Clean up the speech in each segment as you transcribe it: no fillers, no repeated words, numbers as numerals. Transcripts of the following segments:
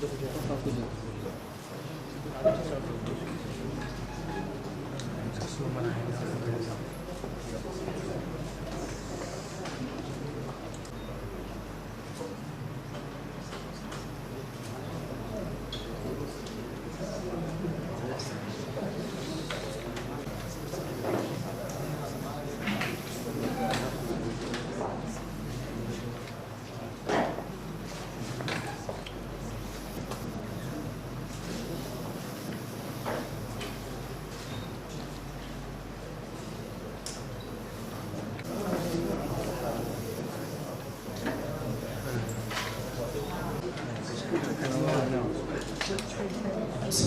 بسم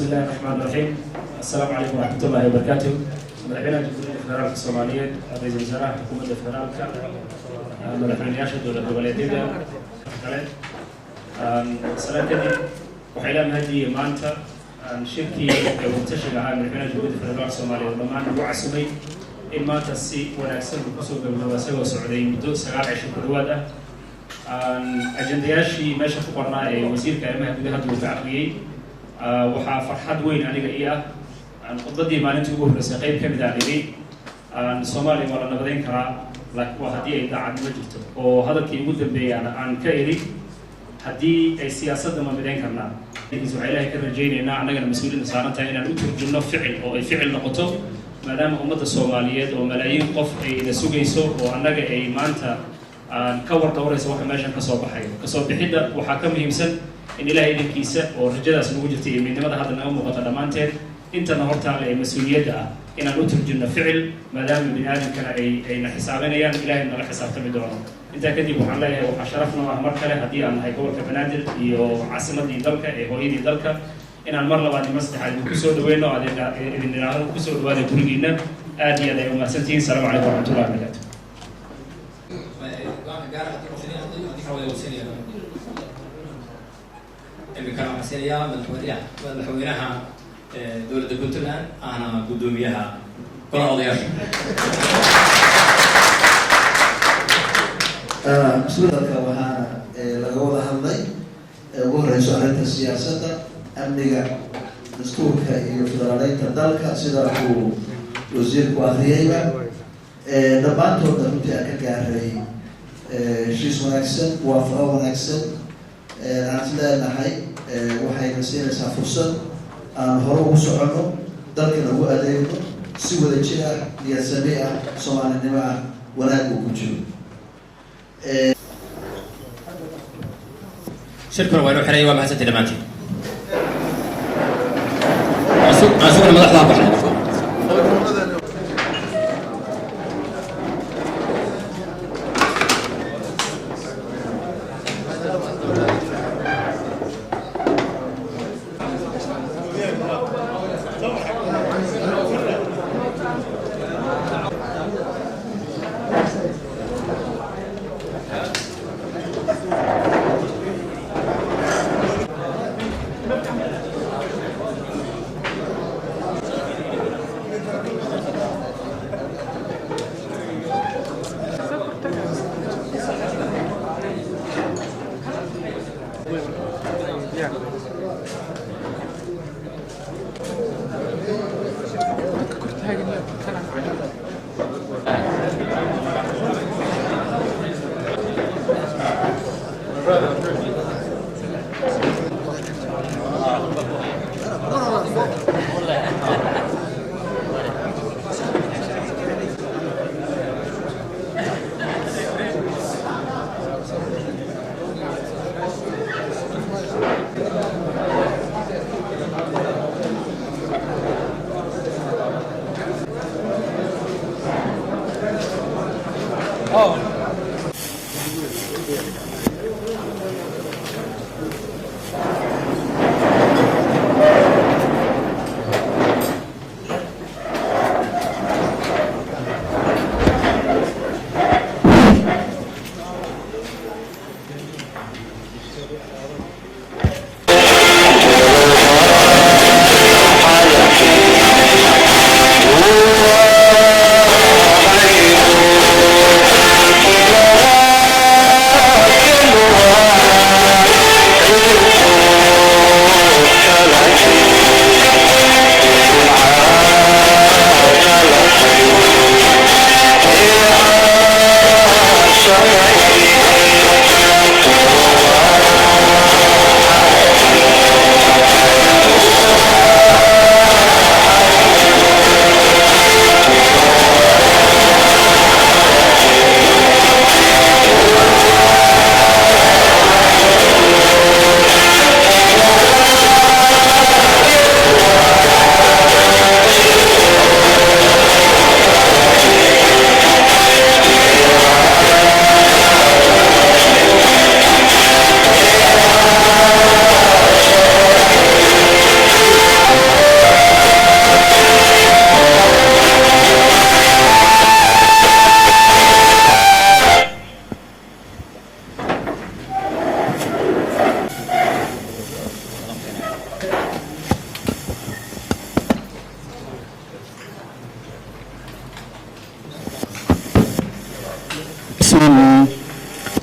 الله الرحمن الرحيم. السلام عليكم ورحمة الله وبركاته. مدحوينها جمهورية فدرالك الصومالية، رئيس الوزراء حكومة فدرالك، مدحوينياشا دولة goboleedyada kale. Salaam kadib waxay la mahadiyay maanta shirkii waqtashiga ahaa madaxweynaha jumhuuriyadda federaalka Soomaaliya oo dhammaan ugu casumay in maanta si wanaagsan uu kusoo gabagabo isagoo socday muddo 9 cisho ku dhawaad ah. Ajendayaashii meesha ku qornaa ee wasiirka arrimaha gudaha uu ka aqriyay waxaa farxad weyn aniga ii ah khudbadii maalintii ugu horreysay qayb ka mid ah dhigay Soomaaliya waa la nabadeyn karaa laakiin waa haddii ay daacadnimo jirto oo hadalkii ugu dambeeyay aan ka eri haddii ay siyaasadda ma midayn karnaa waxaa ilaahay ka rajaynaynaa annagana mas-uuliyiinta saaran tahay inaan u turjumno ficil oo ay ficil noqoto maadaama ummadda Soomaaliyeed oo malaayiin qof ay ila sugayso oo annaga ay maanta ka war dhowrayso waxa meeshan ka soo baxayo kasoo bixidda waxaa ka muhiimsan in ilaahay idinkiisa oo rajadaas nagu jirta iyo midnimada hadda naga muuqata dhammaanteed intana hortaale ee mas-uuliyadda ah inaan u turjumno ficil maadaama bini aadamkana ayna xisaabinayaan ilaahay nala xisaabtami doono intaa kadib waxaan leeyahay waxaa sharaf noo ah mar kale haddii aan nahay gobolka banaadir iyo caasimadii dalka ee hooyadii dalka inaan mar labaad iyo mar saddexaad idinku soo dhaweyno idin idhaahdo kusoo dhawaada gurigiina aad iyo aad ay umahadsantihiin salaamu calaykum waraxmatullahi wabarakaatu. كان حسينيا مدحوينها دولة بنتلان أنا قدوميها كل أضياف. بسم الله وها لقوله هذي وهري سؤالات السياسة أمنية دستورك يفضلين تدلك سيدركو وزير قاضية دبانتو دبنتي أكجاري شيء ونكسن وافق ونكسن عندنا نحي waxay nasiinaysaa fursad aan hore ugu soconno dalkana ugu adeegno si wada jir ah iyo samee ah Soomaalinimo ah wanaag uu ku jiro shirkan waa inuu xiray waa mahadsantahay dhamaantiin asugna madaxda baxay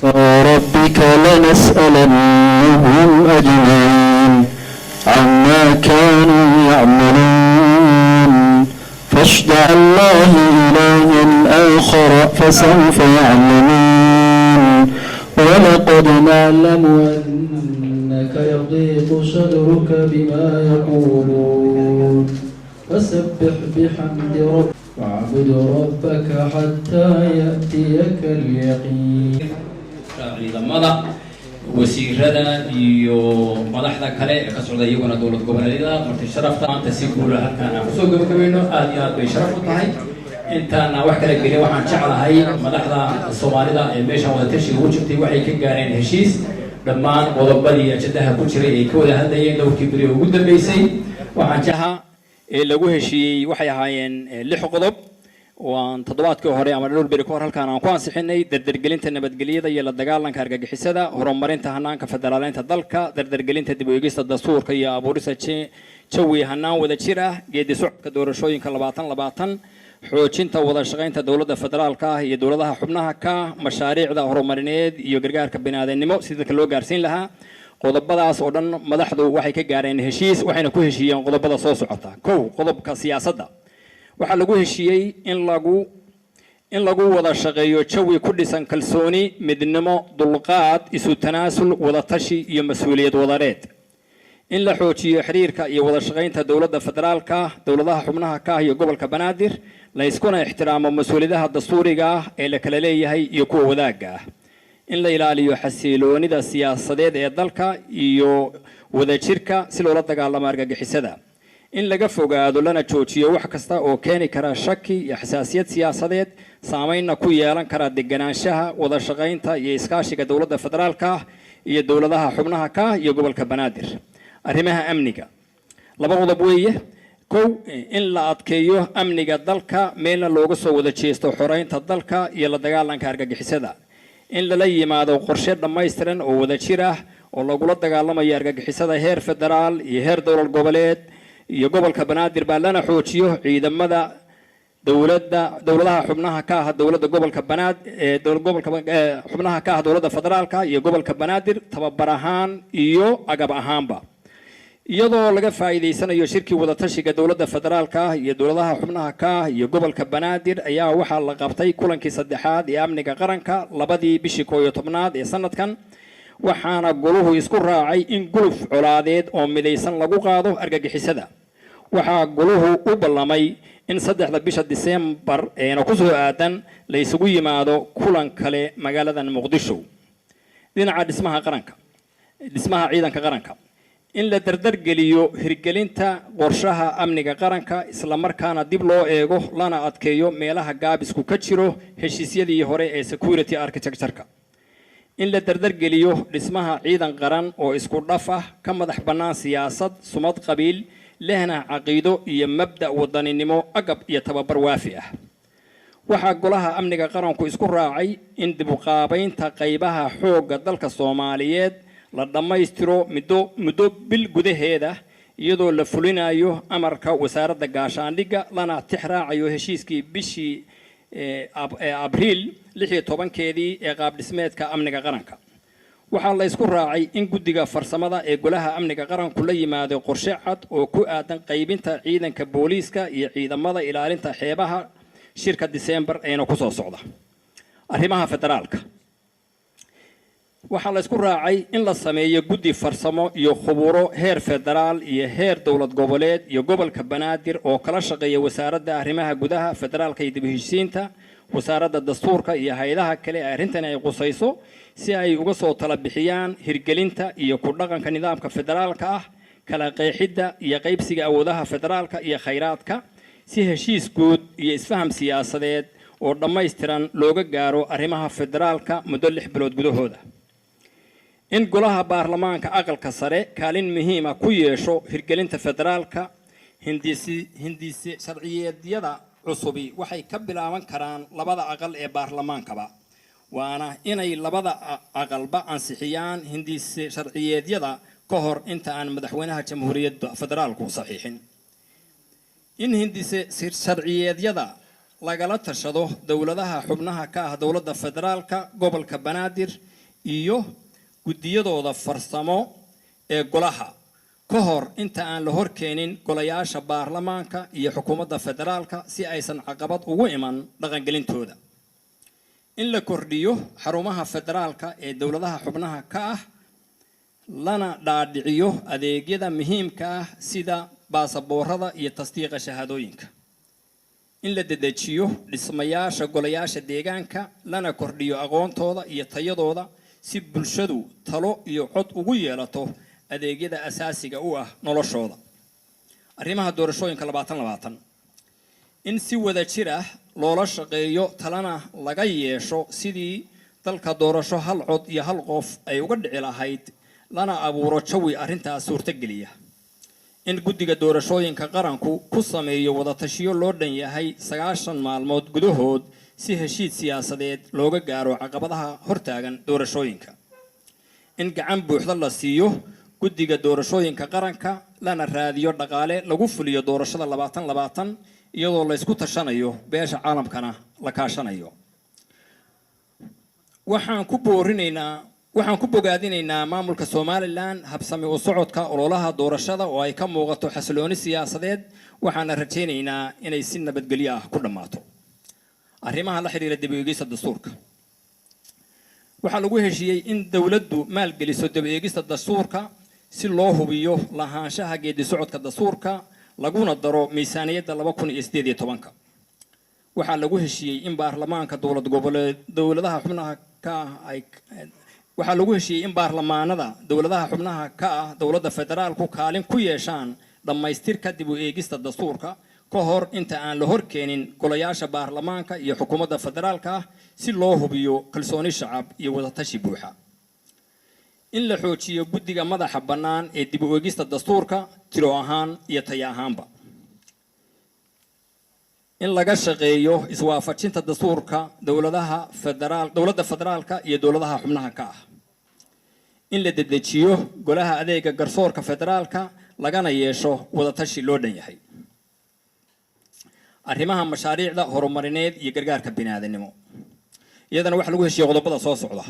فوربك لنسألنهم أجمعين عما كانوا يعملون فاشفع الله إلها آخر فسوف يعلمون ولقد نعلم أنك يضيق صدرك بما يقولون فسبح بحمد ربك واعبد ربك حتى يأتيك اليقين. ciidamada wasiirada iyo madaxda kale ee ka socda iyaguna dowlad goboleedyada marti sharafta maanta si guul ah halkaan aan kusoo gabagabayno aad iyo aad bay sharaf u tahay intaana wax kala gelin waxaan jeclahay madaxda Soomaalida ee meesha wada tashiga ugu jirtay waxay ka gaareen heshiis dhammaan qodobadii ajadaha ku jiray ay ka wada hadlayeen dhowrkii beri ugu dambeysay waxaan jeclahay ee lagu heshiiyey waxay ahaayeen 6 qodob waan toddobaadkii hore ama dhowr beri ka hor halkaan aan ku ansixinay dardargelinta nabadgelyada iyo la dagaalanka argagixisada horumarinta hanaanka federaaleynta dalka dardargelinta dib u eegista dastuurka iyo abuurista jawi hanaan wada jir ah geedi socodka doorashooyinka 2020 xoojinta wada shaqaynta dowladda federaalka ah iyo dowladaha xubnaha ka mashaariicda horumarineed iyo gargaarka bini'aadanimo sidoo loo gaarsiin lahaa qodobadaas oo dhan madaxdu waxay ka gaareen heshiis waxayna ku heshiiyeen qodobada soo socota kow qodobka siyaasadda waxa lagu heshiiyey in lagu wada shaqeeyo jawi ku dhisan kalsooni midnimo dulqaad isu tanaasul wada tashi iyo mas'uuliyad wadareed in la xoojiyo xiriirka iyo wada shaqaynta dowladda federaalka dowladaha xubnaha ka iyo gobolka banaadir la iskuna ixtiraamo mas'uuliyadaha dastuuriga ah ee la kala leeyahay iyo kuwa wadaaga ah in la ilaaliyo xasiloonida siyaasadeed ee dalka iyo wadajirka si loola dagaallamo argagixisada in laga fogaado lana joojiyo wax kasta oo keeni kara shaki iyo xasaasiyad siyaasadeed saameynna ku yeelan kara deganaanshaha wada shaqaynta iyo iskaashiga dowladda federaalka iyo dowladaha xubnaha ka iyo gobolka banaadir arrimaha amniga laba qodob weeye kow in la adkeeyo amniga dalka meelna looga soo wada jeesto xoreynta dalka iyo la dagaalanka argagixisada in lala yimaado qorshe dhammaystiran oo wada jir ah oo lagula dagaalamayo argagixisada heer federaal iyo heer dowlad goboleed iyo gobolka banaadir baa lana xoojiyo ciidamada dowladaha xubnaha ka ah dowladda gobolka banaadir xubnaha ka ah dowladda federaalka iyo gobolka banaadir tababar ahaan iyo agab ahaanba iyadoo laga faa'iideysanayo shirkii wada tashiga dowladda federaalka iyo dowladaha xubnaha ka iyo gobolka banaadir ayaa waxaa la qabtay kulankii saddexaad ee amniga qaranka labadii bishii 11 ee sanadkan waxaana goluhu isku raacay in guluf colaadeed oo midaysan lagu qaado argagixisada waxaa goluhu u ballamay in 3 bisha December ee ku soo aadan la isugu yimaado kulan kale magaalada Muqdisho dhinaca dhismaha ciidanka qaranka in la dardargeliyo hirgelinta qorshaha amniga qaranka isla markaana dib loo eego lana adkeeyo meelaha gaabisku ka jiro heshiisyadii hore ee security architecture-ka in la dardargeliyo dhismaha ciidan qaran oo isku dhaf ah ka madax bannaan siyaasad sumad qabiil lehna caqiido iyo mabda wadaninimo agab iyo tababar waafi ah waxaa golaha amniga qaranku isku raacay in dib u qaabaynta qaybaha xoogga dalka Soomaaliyeed la dhammaystiro muddo bil gudaheeda iyadoo la fulinayo amarka wasaaradda gaashaandhigga lana tixraacayo heshiiskii bishii abriil 16-keedii ee qaab dhismeedka amniga qaranka waxaa la isku raacay in guddiga farsamada ee golaha amniga qaranku la yimaado qorshe cad oo ku aadan qaybinta ciidanka booliiska iyo ciidamada ilaalinta xeebaha shirka December ee ku soo socda arrimaha federaalka waxaa la isku raacay in la sameeyo guddi farsamo iyo khuburo heer federaal iyo heer dowlad goboleed iyo gobolka banaadir oo kala shaqeeya wasaaradda arrimaha gudaha federaalka iyo dib u heshiisiinta wasaaradda dastuurka iyo hay'adaha kale ee arrintan ay qusayso si ay uga soo tala bixiyaan hirgelinta iyo ku dhaqanka nidaamka federaalka ah kala qeexidda iyo qaybsiga awoodaha federaalka iyo khayraadka si heshiis guud iyo isfaham siyaasadeed oo dhammaystiran looga gaaro arrimaha federaalka muddo 6 bilood gudahooda in golaha baarlamaanka aqalka sare kaalin muhiim ah ku yeesho hirgelinta federaalka hindisi sharciyeedyada cusubi waxay ka bilaaban karaan labada aqal ee baarlamaankaba waana inay labada aqalba ansixiyaan hindisi sharciyeedyada ka hor inta aan madaxweynaha jamhuuriyadda federaalku saxiixin in hindisi sharciyeedyada lagala tashado dowladaha xubnaha ka ah dowladda federaalka gobolka Banaadir iyo guddiyadooda farsamo ee golaha ka hor inta aan la horkeenin golayaasha baarlamaanka iyo xukuumadda federaalka si aysan caqabad ugu iman dhaqangelintooda in la kordhiyo xarumaha federaalka ee dowladaha xubnaha ka ah lana dhaadhiciyo adeegyada muhiimka ah sida baasaboorada iyo tasdiiqa shahaadooyinka in la dedejiyo dhismayaasha golayaasha deegaanka lana kordhiyo aqoontooda iyo tayadooda si bulshadu talo iyo cod ugu yeelato adeegyada asaasiga u ah noloshooda arrimaha doorashooyinka 2020 in si wada jir ah loola shaqeeyo talana laga yeesho sidii dalka doorasho hal cod iyo hal qof ay uga dhici lahayd lana abuuro jawi arrintaas suurtageliya in guddiga doorashooyinka qaranku ku sameeyo wada tashiyo loo dhan yahay 9 maalmood gudahood si heshiis siyaasadeed looga gaaro caqabadaha hortaagan doorashooyinka in gacan buuxda la siiyo guddiga doorashooyinka qaranka lana raadiyo dhaqaale lagu fuliyo doorashada 2020 iyadoo la isku tashanayo beesha caalamkana la kaashanayo waxaan ku bogaadinaynaa maamulka Somaliland habsami u socodka ololaha doorashada oo ay ka muuqato xasilooni siyaasadeed waxaana rajaynaynaa inay si nabadgelyo ah ku dhamaato arrimaha la xiriira dib u eegista dastuurka waxaa lagu heshiiyey in dawladdu maalgeliso dib u eegista dastuurka si loo hubiyo lahaanshaha geedi socodka dastuurka laguna daro miisaaniyadda 2018 waxaa lagu heshiiyey in baarlamaanka dowladaha xubnaha ka ah waxaa lagu heshiiyey in baarlamaanada dowladaha xubnaha ka ah dowladda federaalku kaalin ku yeeshaan dhammaystirka dib u eegista dastuurka ka hor inta aan la horkeenin golayaasha baarlamaanka iyo xukuumadda federaalka si loo hubiyo kalsooni shacab iyo wada tashi buuxa in la xoojiyo guddiga madaxa bannaan ee dib u eegista dastuurka tiro ahaan iyo tayo ahaanba in laga shaqeeyo iswaafajinta dastuurka dowladda federaalka iyo dowladaha xubnaha ka ah in la dedejiyo golaha adeega garsoorka federaalka lagana yeesho wada tashi loo dhan yahay arrimaha mashaariicda horumarineed iyo gargaarka bini'aadanimo iyadana waxa lagu heshiiyey qodobada soo socda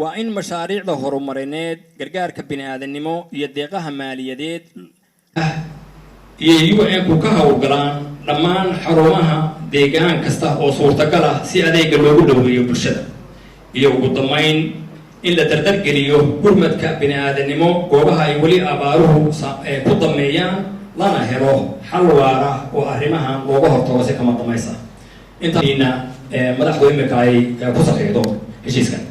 waa in mashaariicda horumarineed gargaarka bini'aadanimo iyo deeqaha maaliyadeed iyo UN-ku ka hawlgalaan dhammaan xarumaha deegaan kasta oo suurtagal ah si adeega loogu dhaweeyo bulshada iyo ugu dambeyn in la dardargeliyo gurmadka bini'aadanimo goobaha ay weli abaaruhu ku dameeyaan lana helo xal waara oo arrimahan looga hortago si kama damaysa intaina madaxdu imika ay ku saxiixdo heshiiskan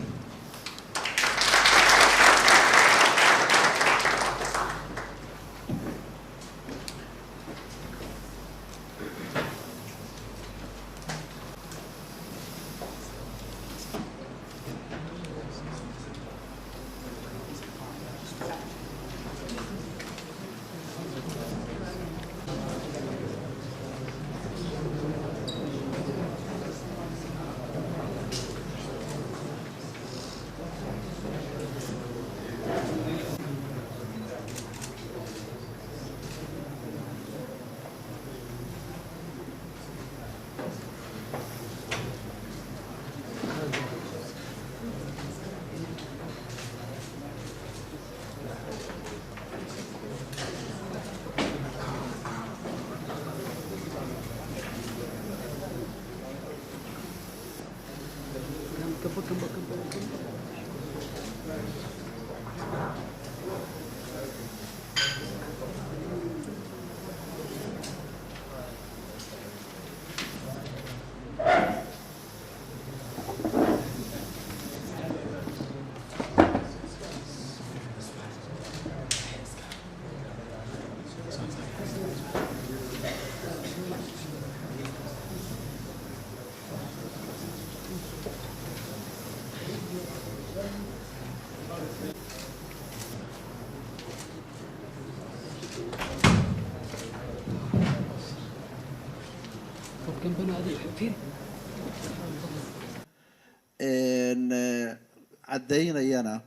caddaynayana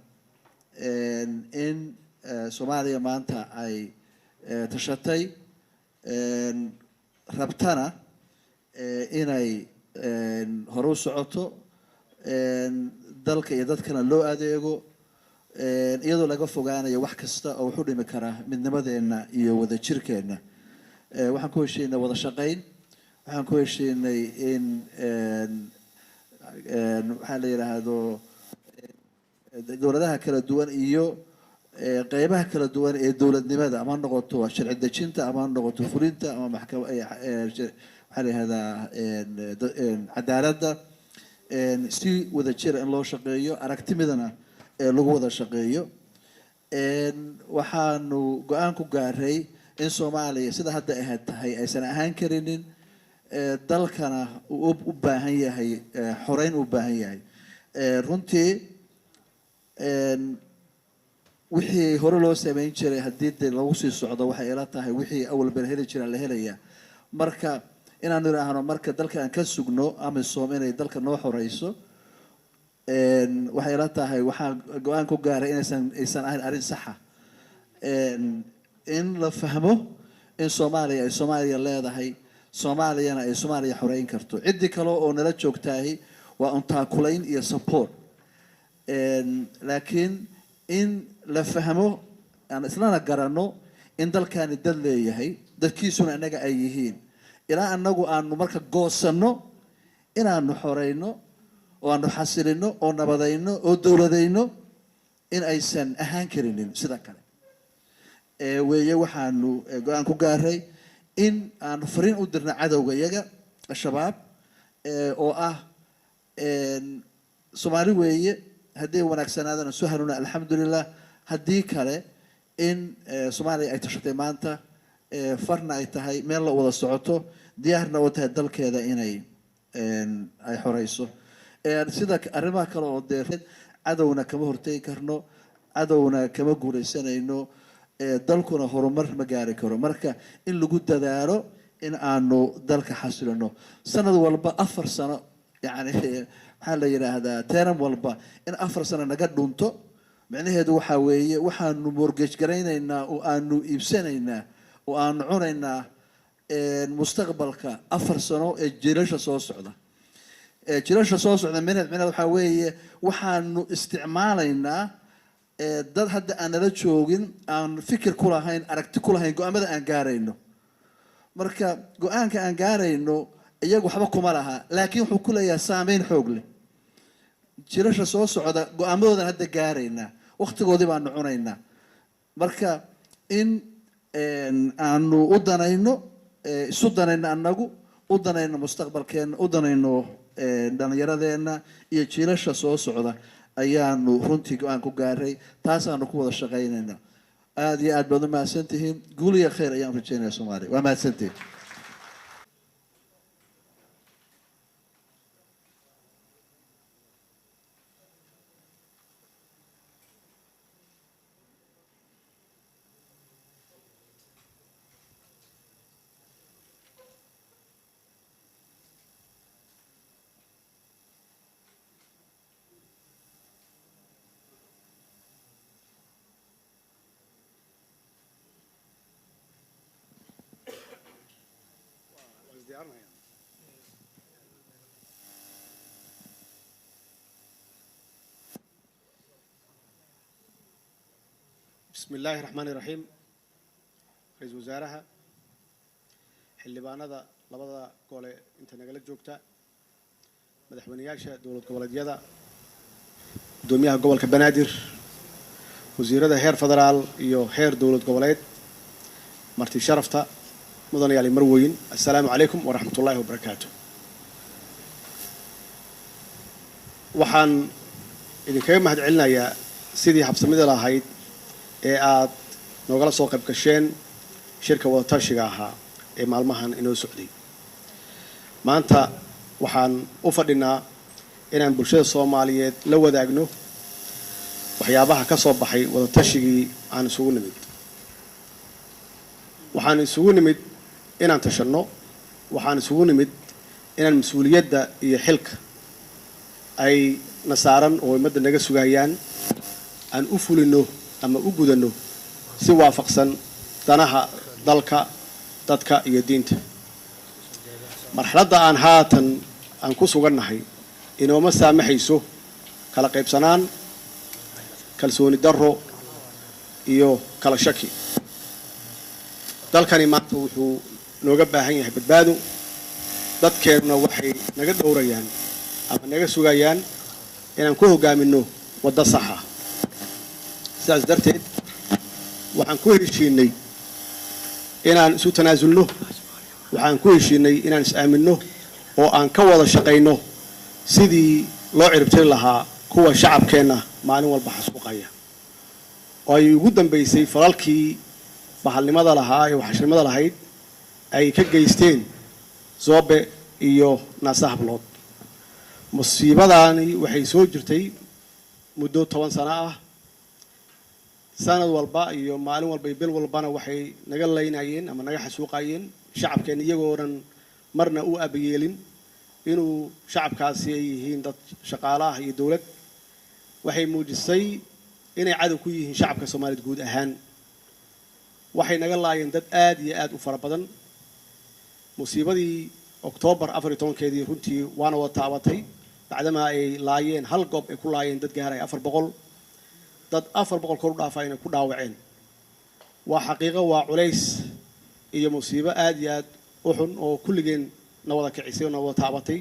in Soomaaliya maanta ay tashatay rabtana inay hore u socoto dalka iyo dadkana loo adeego iyadoo laga fogaanayo wax kasta oo wuxuu dhimi karaa midnimadeena iyo wadajirkeena. waxaan ku heshiinay wada shaqayn, waxaan ku heshiinay in waxaa la yidhaahdo dowladaha kala duwan iyo qeybaha kala duwan ee dowladnimada, ama noqoto sharci dejinta, ama noqoto fulinta, ama maxkamad waxaa la yihahdaa cadaaladda, si wada jira in loo shaqeeyo, aragtimidana lagu wada shaqeeyo. waxaanu go-aan ku gaaray in Soomaaliya sida hadda ahayd tahay aysan ahaan karinin, dalkana uu u baahan yahay xoreyn u baahan yahay. runtii wixii hore loo sameyn jiray haddii dee lagu sii socdo waxay ila tahay wixii awal bal heli jira la helaya. marka inaanu idhaahno marka dalka aan ka sugno AMISOM inay dalka noo xoreyso, waxay ila tahay waxaan go-aan ku gaaray aysan ahayn arrin saxa. in la fahmo in Soomaaliya ay Soomaaliya leedahay, Soomaaliyana ay Soomaaliya xoreyn karto. ciddii kale oo nala joogtahay waa untaakulayn iyo support. laakiin in la fahmo aan islana garanno in dalkani dad leeyahay, dadkiisuna inaga ay yihiin, ilaa anagu aanu marka goosanno inaanu xoreyno oo aanu xasilino oo nabadayno oo dowladayno in aysan ahaan karinin sida kale. weeye waxaanu go-aan ku gaaray in aanu fariin u dirna cadowga iyaga al-shabaab oo ah Soomaali weeye, haddii wanaagsanaadana soo hanuuna alxamdulilah, haddii kale in Soomaaliya ay tashatay maanta, farna ay tahay meel la wada socoto, diyaarna u tahay dalkeeda inay ay xoreyso. sida arrimaha kale oo dee cadowna kama hortegi karno, cadowna kama guuleysanayno, dalkuna horumar ma gaari karo. marka in lagu dadaalo in aanu dalka xasilino. sanad walba 4 sano yani waxaa la yidhaahdaa teram walba in 4 sano naga dhunto, micnaheedu waxaa weeye waxaanu mortgage garaynaynaa oo aanu iibsanaynaa oo aanu cunaynaa mustaqbalka 4 sano ee jiilasha soo socda. jiilasha soo socda minad waxaa weeye waxaanu isticmaalaynaa dad hadda aan nala joogin, aan fikir ku lahayn, aragti ku lahayn go-aamada aan gaarayno. marka go-aanka aan gaarayno iyagu waxba kuma laha, laakiin wuxuu ku leeyahay saameyn xoog leh. jiilasha soo socda go-aamadoodan hadda gaaraynaa, waqtigoodii baanu cunaynaa. marka in aanu u danayno, isu danayno anagu, u danayno mustaqbalkeena, u danayno dhallinyaradeena iyo jiilasha soo socda ayaanu runtii go-aan ku gaaray. taasaanu ku wada shaqaynayna. aada iyo aad baad u mahadsantihiin. guul iyo khayr ayaan rajeynaya Soomaaliya. waa mahadsantihiin. بسم الله الرحمن الرحيم. رئيس وزراء xildhibaanada labada gole inta nagala joogta, madaxweynayaasha dowlad goboleedyada, gudoomiyaha gobolka Banaadir, wasiirada heer federaal iyo heer dowlad goboleed, marti sharafta mudanayaal marweyn, assalaamu calaykum wa rahmatullaahi wa barakaatuh. waxaan idinkaga mahadcelinayaa sidii habsamida lahayd ee aad noogala soo qayb gasheen shirka wada tashiga ahaa ee maalmahan inoo socday. maanta waxaan u fadhinaa inaan bulshada Soomaaliyeed la wadaagno waxyaabaha ka soo baxay wada tashigii aan isugu nimid. waxaan isugu nimid inaan tashanno, waxaan isugu nimid inaan mas'uuliyadda iyo xilka ay nasaaran oo ummadda naga sugayaan aan u fulino ama u gudano si waafaqsan danaha dalka, dadka iyo diinta. marxaladda aan haatan aan ku sugannahay inooma saamaxayso kala qaybsanaan, kalsooni darro iyo kala shaki. dalkani maanta wuxuu nooga baahan yahay badbaado. dadkeennuna waxay naga dhowrayaan ama naga sugayaan inaan ku hogaaminno waddo sax ah. sidaas darteed waxaan ku heshiinay inaan isu tanaasulno, waxaan ku heshiinay inaan is-aaminno oo aan ka wada shaqayno sidii loo ciribtiri lahaa kuwa shacabkeenna maalin walba xasuuqaya, oo ay ugu dambaysay falalkii bahalnimada lahaa ee waxashnimada lahayd ay ka geysteen Zoobe iyo Naasa Hablood. musiibadaani waxay soo jirtay muddo 10 sano ah. sanad walba iyo maalin walba iyo bil walbana waxay naga leynayeen ama naga xasuuqayeen shacabkeen iyagoo dhan marna u abayeelin inuu shacabkaasi ay yihiin dad shaqaalaha iyo dawlad. waxay muujisay inay cadow ku yihiin shacabka Soomaaliyeed guud ahaan. waxay naga laayeen dad aad iyo aad u fara badan. musiibadii October 14keedii runtii waana wada taabatay bacdama ay laayeen hal goob ay ku laayeen dad gaaray 400 dad 400 kor u dhaafayna ku dhaawaceen. waa xaqiiqo, waa culays iyo musiibo aad iyo aad u xun oo kulligeen na wada kicisay oo na wada taabatay.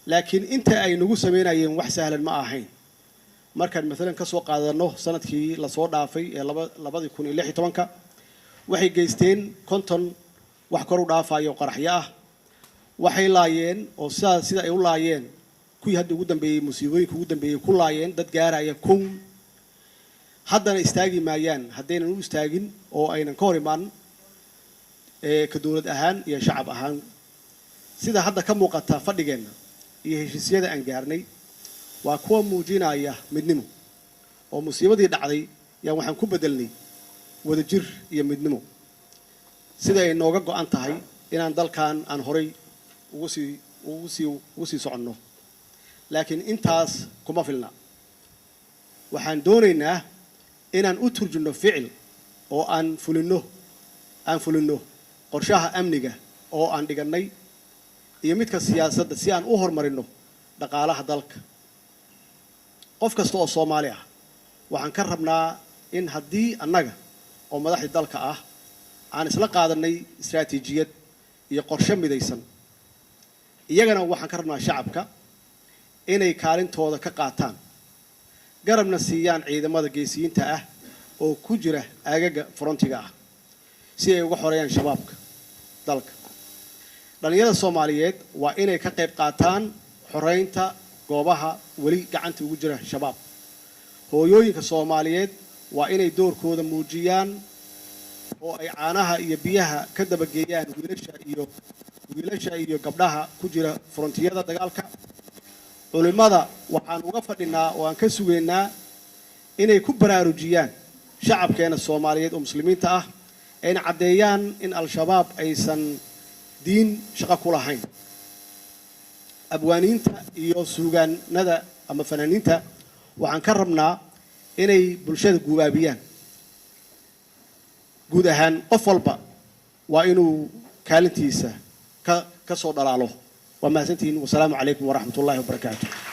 laakiin inta ay nagu sameynayeen wax sahlan ma ahayn. markaan mesela ka soo qaadano sanadkii la soo dhaafay ee 2016 waxay geysteen 50 wax kor u dhaafayo qaraxyo ah. waxay laayeen oo sida ay u laayeen kuwii hadda ugu dambeeyay musiibooyinka ugu dambeeyay ku laayeen dad gaaraya 1000. haddana istaagi maayaan haddaynan u istaagin oo aynan ka hor imaan ka dawlad ahaan iyo shacab ahaan. sida hadda ka muuqata fadhigeenna iyo heshiisyada aan gaarnay waa kuwa muujinaya midnimo, oo musiibadii dhacday yaan waxaan ku bedelnay wadajir iyo midnimo. sida ay nooga go'an tahay inaan dalkan aan horay ugu sii soconno. laakiin intaas kuma filna. waxaan doonaynaa inaan u turjino ficil oo aan fulino qorshaha amniga oo aan dhigannay iyo midka siyaasadda si aan u horumarino dhaqaalaha dalka. qof kasta oo Soomaali ah waxaan ka rabnaa in haddii annaga oo madaxda dalka ah aan isla qaadanay istiraatiijiyad iyo qorshe midaysan, iyagana waxaan ka rabnaa shacabka inay kaalintooda ka qaataan, garabna siiyaan ciidamada geesiyiinta ah oo ku jira aagaga frontiga ah si ay uga xoreeyaan shabaabka dalka. dhalinyarada Soomaaliyeed waa inay ka qayb qaataan xoreynta goobaha weli gacanta ugu jira shabaab. hooyooyinka Soomaaliyeed waa inay doorkooda muujiyaan oo ay caanaha iyo biyaha ka dabageeyaan wiilasha iyo gabdhaha ku jira frontiyada dagaalka. culimada waxaan uga fadhinaa oo aan ka sugaynaa inay ku baraarujiyaan shacabkeena Soomaaliyeed oo muslimiinta ah ayna caddeeyaan in al-shabaab aysan diin shaqo ku lahayn. abwaaniinta iyo suugaanada ama fanaaniinta waxaan ka rabnaa inay bulshada guubaabiyaan. guud ahaan qof walba waa inuu kaalintiisa ka soo dhalaalo. waa mahadsantihiin. wasalaamu calaykum waraxmatullaahi wabarakaatuh.